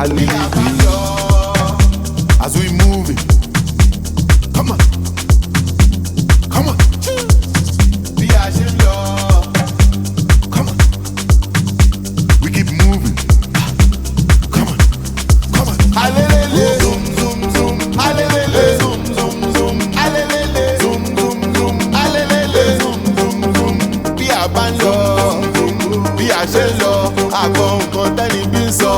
As we move it, come on, come on. Bí a ṣe ń lọ, come on. We keep moving, come on, come on. Halele, zoom zoom zoom. Halele, zoom zoom zoom. Halele, zoom zoom zoom. Halele, zoom zoom zoom. Bí a bá ń lọ, bí a ṣe ń lọ, àgbọ̀ nǹkan tẹ́ni bí ń sọ.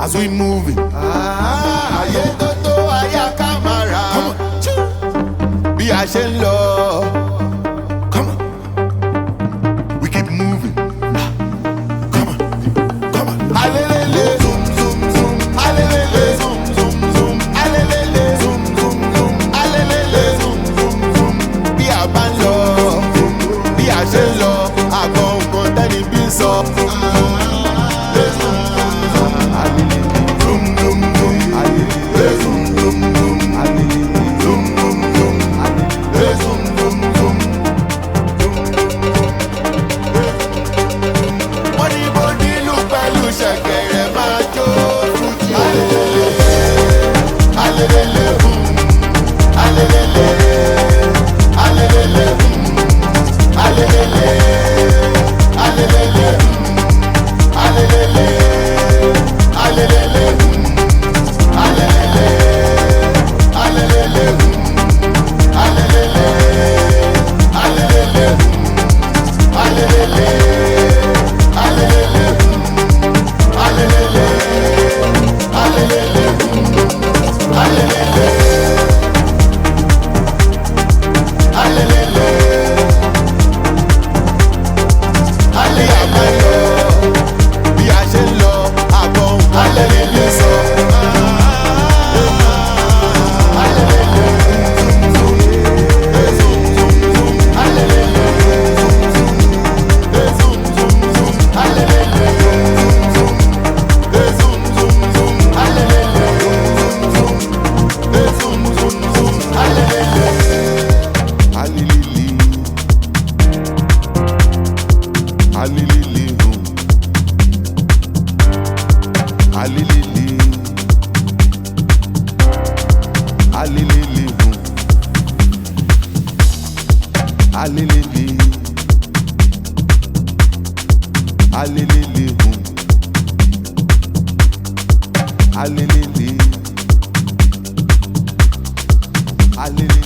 As we moving, ayé tó tó ayá kámárà. Bí a ṣe ń lọ, come on. We keep moving, come on, come on. Halele, zoom zoom zoom. Halele, zoom zoom zoom. Halele, zoom zoom zoom. Halele, zoom zoom zoom. Bí a bá ń lọ, bí a ṣe ń lọ, àgbọ̀ nǹkan tẹ́ni bí ń sọ. Halele.